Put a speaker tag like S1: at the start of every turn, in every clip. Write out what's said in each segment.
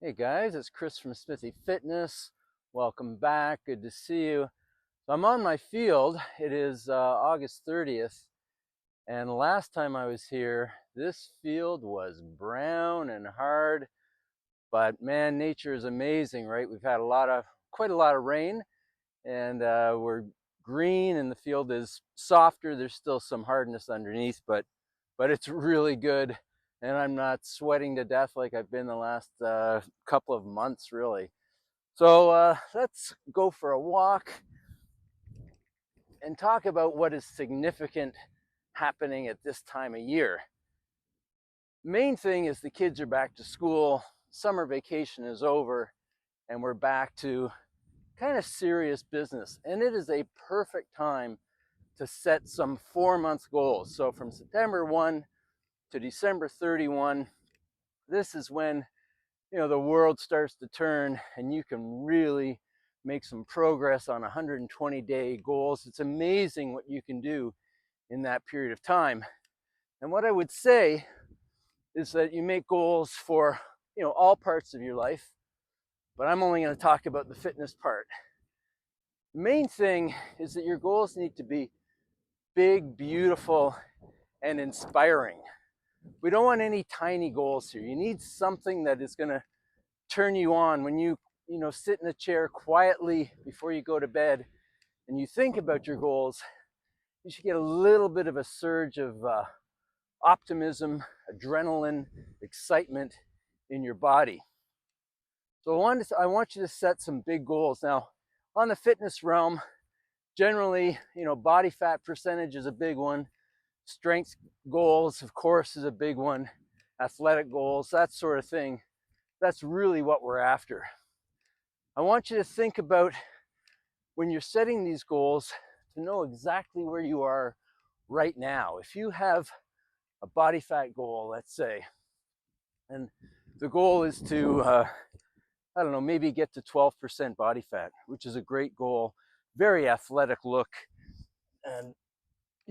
S1: Hey guys, it's Chris from Smithy Fitness. Welcome back. Good to see you. So I'm on my field. It is August 30th, and last time I was here, this field was brown and hard. But man, nature is amazing, right? We've had quite a lot of rain, and we're green, and the field is softer. There's still some hardness underneath, but it's really good. And I'm not sweating to death like I've been the last couple of months, really. So let's go for a walk and talk about what is significant happening at this time of year. Main thing is the kids are back to school, summer vacation is over, and we're back to kind of serious business. And it is a perfect time to set some 4-month goals. So from September 1 to December 31, this is when the world starts to turn and you can really make some progress on 120-day goals. It's amazing what you can do in that period of time. And what I would say is that you make goals for all parts of your life, but I'm only going to talk about the fitness part. The main thing is that your goals need to be big, beautiful, and inspiring. We don't want any tiny goals here. You need something that is going to turn you on when you sit in a chair quietly before you go to bed and you think about your goals. You should get a little bit of a surge of optimism, adrenaline, excitement in your body. So I want you to set some big goals. Now, on the fitness realm, generally, body fat percentage is a big one. Strength goals, of course, is a big one. Athletic goals, that sort of thing. That's really what we're after. I want you to think about, when you're setting these goals, to know exactly where you are right now. If you have a body fat goal, let's say, and the goal is to, I don't know, maybe get to 12% body fat, which is a great goal, very athletic look, and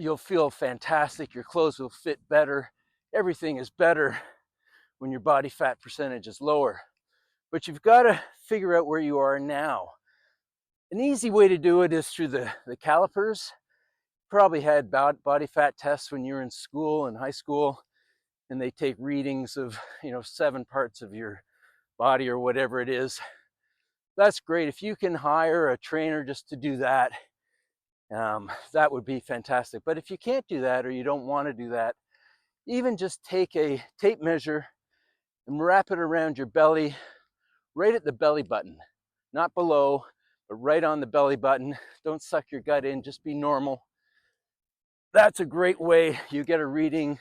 S1: you'll feel fantastic. Your clothes will fit better. Everything is better when your body fat percentage is lower. But you've got to figure out where you are now. An easy way to do it is through the calipers. Probably had body fat tests when you were in school, in high school, and they take readings of 7 parts of your body or whatever it is. That's great. If you can hire a trainer just to do that, that would be fantastic. But if you can't do that, or you don't want to do that, even just take a tape measure and wrap it around your belly, right at the belly button, not below, but right on the belly button. Don't suck your gut in, just be normal. That's a great way. You get a reading,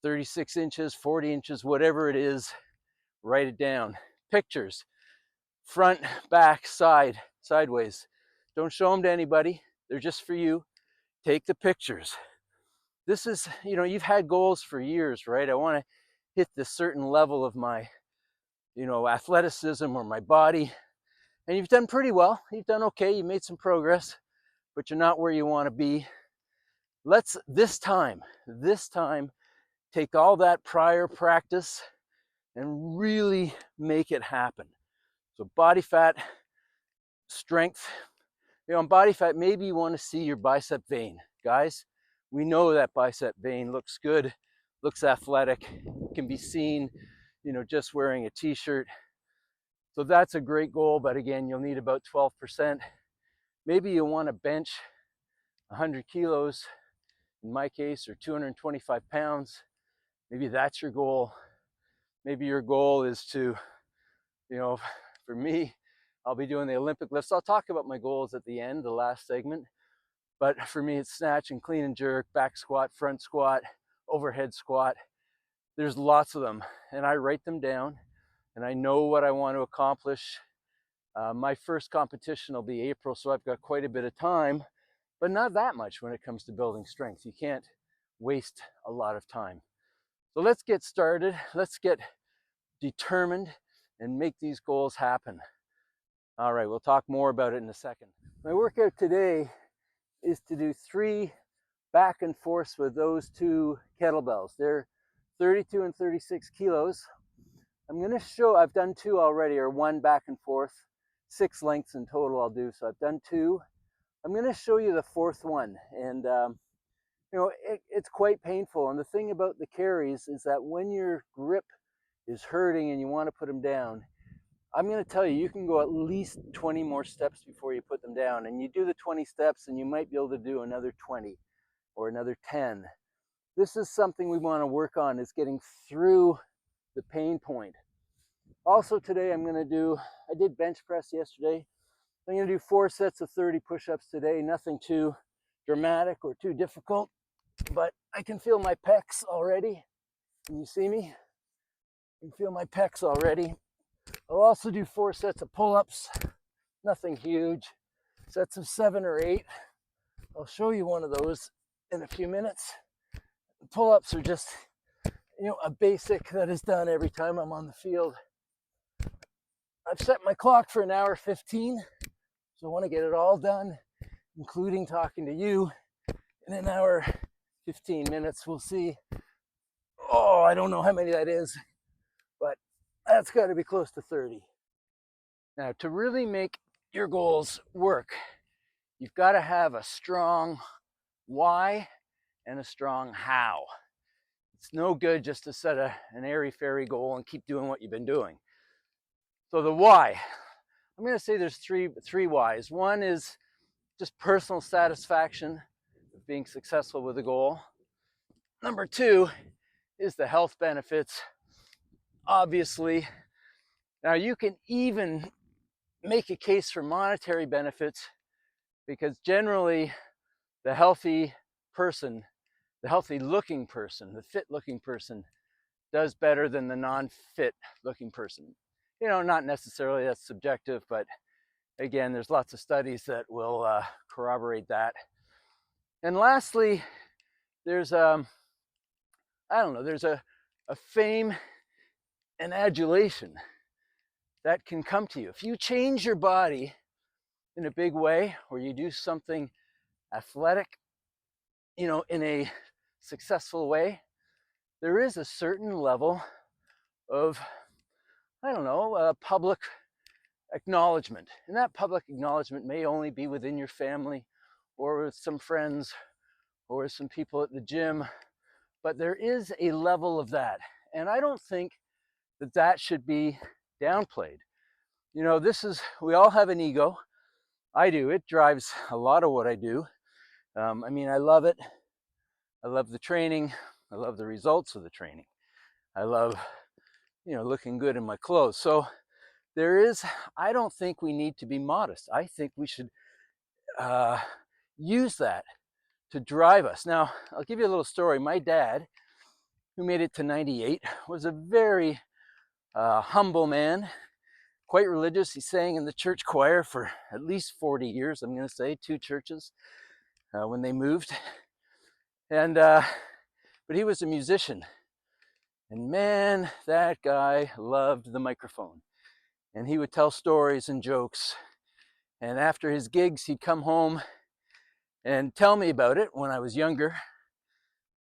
S1: 36 inches, 40 inches, whatever it is, write it down. Pictures, front, back, side, sideways. Don't show them to anybody. They're just for you. Take the pictures. This is, you've had goals for years, right? I want to hit this certain level of my, athleticism or my body. And you've done pretty well. You've done okay. You made some progress, but you're not where you want to be. Let's this time take all that prior practice and really make it happen. So body fat, strength. On body fat, maybe you want to see your bicep vein. Guys, we know that bicep vein looks good, looks athletic, can be seen, just wearing a t-shirt. So that's a great goal, but again, you'll need about 12%. Maybe you want to bench 100 kilos, in my case, or 225 pounds. Maybe that's your goal. Maybe your goal is to, for me, I'll be doing the Olympic lifts. I'll talk about my goals at the end, the last segment. But for me, it's snatch and clean and jerk, back squat, front squat, overhead squat. There's lots of them, and I write them down, and I know what I want to accomplish. My first competition will be April, so I've got quite a bit of time, but not that much when it comes to building strength. You can't waste a lot of time. So let's get started. Let's get determined and make these goals happen. All right, we'll talk more about it in a second. My workout today is to do 3 back and forths with those 2 kettlebells. They're 32 and 36 kilos. I'm going to show, I've done 2 already, or 1 back and forth, 6 lengths in total I'll do. So I've done 2. I'm going to show you the 4th one. And, you know, it's quite painful. And the thing about the carries is that when your grip is hurting and you want to put them down, I'm going to tell you, you can go at least 20 more steps before you put them down. And you do the 20 steps and you might be able to do another 20 or another 10. This is something we want to work on, is getting through the pain point. Also today I'm going to do, I did bench press yesterday. I'm going to do 4 sets of 30 push-ups today. Nothing too dramatic or too difficult, but I can feel my pecs already. Can you see me? I can feel my pecs already. I'll also do 4 sets of pull-ups. Nothing huge. Sets of 7 or 8. I'll show you one of those in a few minutes. Pull-ups are just, you know, a basic that is done every time I'm on the field. I've set my clock for 1:15, so I want to get it all done, including talking to you, in 1:15. We'll see. Oh, I don't know how many that is, but that's got to be close to 30. Now, to really make your goals work, you've got to have a strong why and a strong how. It's no good just to set an airy-fairy goal and keep doing what you've been doing. So the why, I'm going to say there's three whys. One is just personal satisfaction of being successful with a goal. Number 2 is the health benefits, obviously. Now you can even make a case for monetary benefits, because generally the healthy person, the healthy looking person, the fit looking person does better than the non-fit looking person. You know, not necessarily, that's subjective, but again, there's lots of studies that will corroborate that. And lastly, there's I don't know, there's a fame and adulation that can come to you. If you change your body in a big way, or you do something athletic, you know, in a successful way, there is a certain level of, I don't know, public acknowledgement. And that public acknowledgement may only be within your family, or with some friends, or with some people at the gym, but there is a level of that. And I don't think that that should be downplayed. You know, we all have an ego. I do. It drives a lot of what I do. I mean, I love it. I love the training. I love the results of the training. I love, you know, looking good in my clothes. So I don't think we need to be modest. I think we should use that to drive us. Now, I'll give you a little story. My dad, who made it to 98, was a very humble man, quite religious. He sang in the church choir for at least 40 years, I'm going to say, 2 churches when they moved. And but he was a musician. And man, that guy loved the microphone. And he would tell stories and jokes. And after his gigs, he'd come home and tell me about it when I was younger.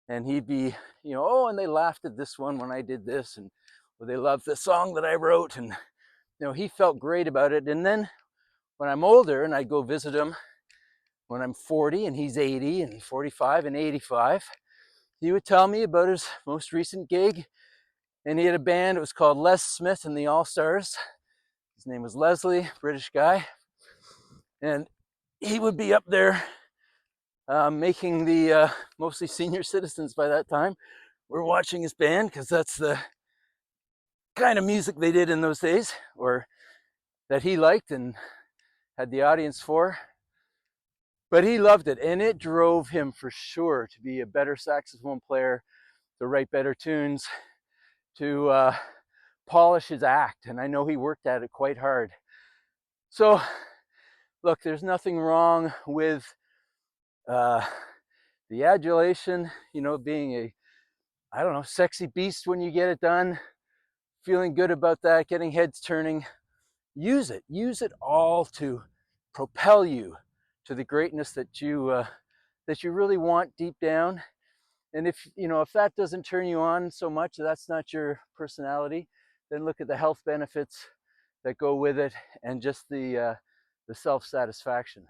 S1: And he'd be, you know, oh, and they laughed at this one when I did this, and well, they loved the song that I wrote. And, you know, he felt great about it. And then when I'm older and I go visit him, when I'm 40 and he's 80 and 45 and 85, he would tell me about his most recent gig. And he had a band, it was called Les Smith and the All-Stars. His name was Leslie, British guy. And he would be up there making the, mostly senior citizens by that time, were watching his band, because that's the kind of music they did in those days, or that he liked and had the audience for. But he loved it, and it drove him for sure to be a better saxophone player, to write better tunes, to polish his act. And I know he worked at it quite hard. So, look, there's nothing wrong with the adulation, you know, being a, I don't know, sexy beast when you get it done, feeling good about that, getting heads turning. Use it all to propel you to the greatness that you really want deep down. And if that doesn't turn you on so much, that's not your personality, then look at the health benefits that go with it, and just the self-satisfaction.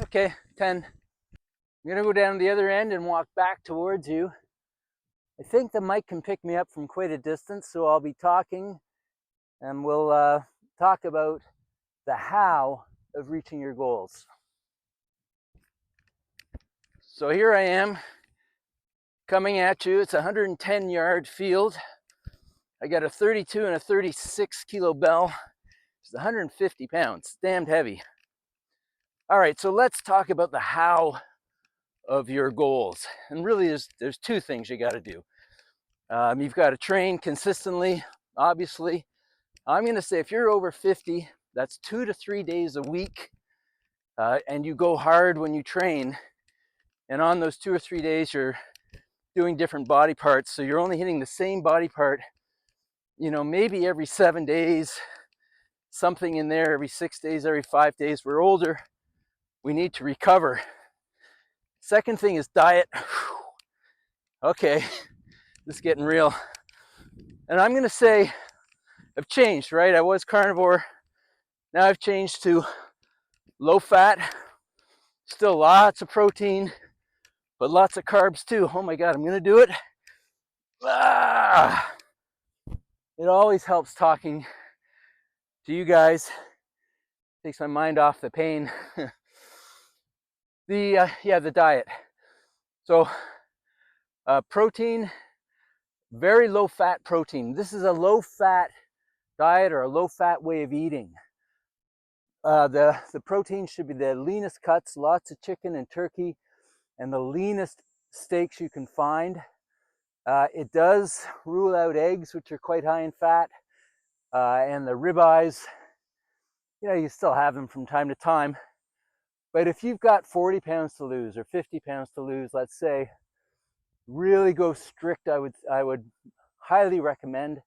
S1: Okay, 10. I'm gonna go down to the other end and walk back towards you. I think the mic can pick me up from quite a distance, so I'll be talking, and we'll talk about the how of reaching your goals. So here I am coming at you. It's a 110-yard field. I got a 32 and a 36 kilo bell. It's 150 pounds, damned heavy. All right, so let's talk about the how of your goals. And really there's two things you got to do. You've got to train consistently, obviously. I'm going to say if you're over 50, that's 2 to 3 days a week, and you go hard when you train. And on those 2 or 3 days, you're doing different body parts. So you're only hitting the same body part, maybe every 7 days, something in there, every 6 days, every 5 days. We're older. We need to recover. Second thing is diet. Okay, this is getting real. And I'm going to say I've changed, right? I was carnivore. Now I've changed to low fat. Still lots of protein, but lots of carbs too. Oh my God, I'm going to do it. It always helps talking to you guys. Takes my mind off the pain. The diet. So protein, very low fat protein. This is a low fat diet or a low fat way of eating. The protein should be the leanest cuts, lots of chicken and turkey, and the leanest steaks you can find. It does rule out eggs, which are quite high in fat, and the ribeyes. You still have them from time to time. But if you've got 40 pounds to lose or 50 pounds to lose, let's say, really go strict, I would highly recommend.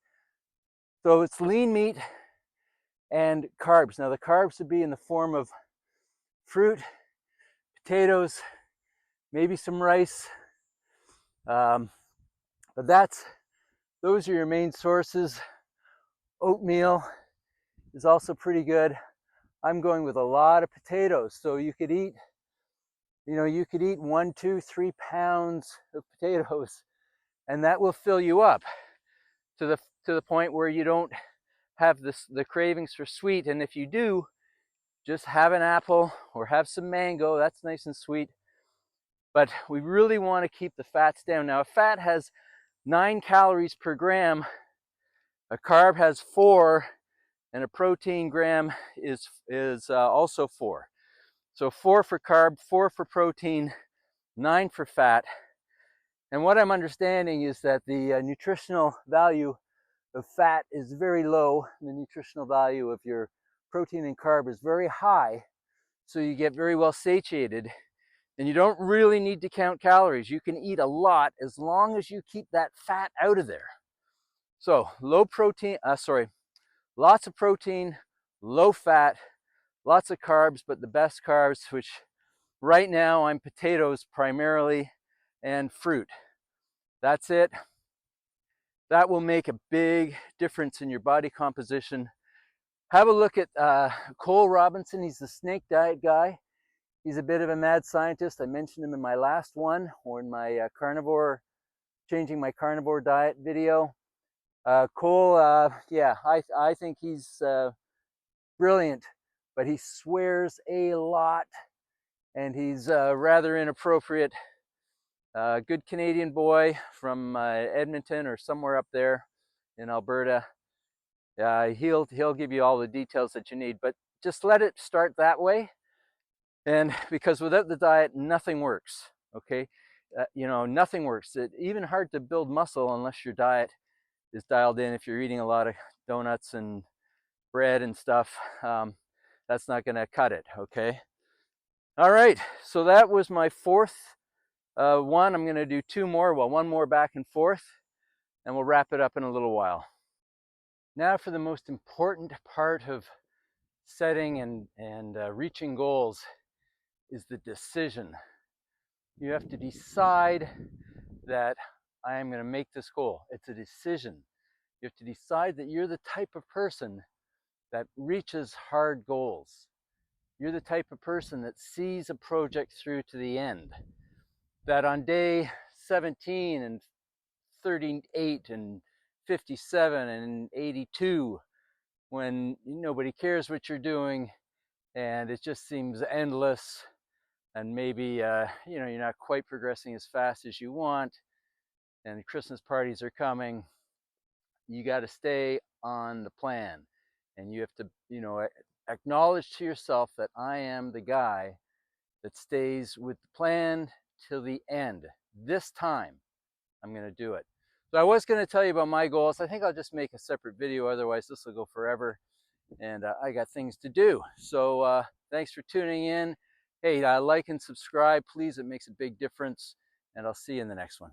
S1: So it's lean meat and carbs. Now the carbs would be in the form of fruit, potatoes, maybe some rice. But those are your main sources. Oatmeal is also pretty good. I'm going with a lot of potatoes. So you could eat 1, 2, 3 pounds of potatoes, and that will fill you up to the point where you don't have the cravings for sweet. And if you do, just have an apple or have some mango. That's nice and sweet. But we really want to keep the fats down. Now, a fat has 9 calories per gram. A carb has 4, and a protein gram is also 4. So 4 for carb, 4 for protein, 9 for fat. And what I'm understanding is that the nutritional value of fat is very low. The nutritional value of your protein and carb is very high. So you get very well satiated. And you don't really need to count calories. You can eat a lot as long as you keep that fat out of there. So lots of protein, low fat, lots of carbs, but the best carbs, which right now I'm potatoes primarily and fruit. That's it. That will make a big difference in your body composition. Have a look at Cole Robinson. He's the snake diet guy. He's a bit of a mad scientist. I mentioned him in my last one, or in my changing my carnivore diet video. Cole, I think he's brilliant, but he swears a lot, and he's rather inappropriate. Good Canadian boy from Edmonton or somewhere up there in Alberta. He'll give you all the details that you need, but just let it start that way. And because without the diet, nothing works, okay? You know, nothing works. It's even hard to build muscle unless your diet is dialed in. If you're eating a lot of donuts and bread and stuff, that's not gonna cut it, okay? All right, so that was my fourth one. I'm gonna do two more, well, one more back and forth, and we'll wrap it up in a little while. Now for the most important part of setting and reaching goals is the decision. You have to decide that I am going to make this goal. It's a decision. You have to decide that you're the type of person that reaches hard goals. You're the type of person that sees a project through to the end. That on day 17 and 38 and 57 and 82, when nobody cares what you're doing and it just seems endless, and maybe you're not quite progressing as fast as you want, and Christmas parties are coming, you got to stay on the plan, and you have to acknowledge to yourself that I am the guy that stays with the plan till the end. This time I'm going to do it. So I was going to tell you about my goals. I think I'll just make a separate video, otherwise this will go forever, and I got things to do. So thanks for tuning in. Hey, like and subscribe, please. It makes a big difference, and I'll see you in the next one.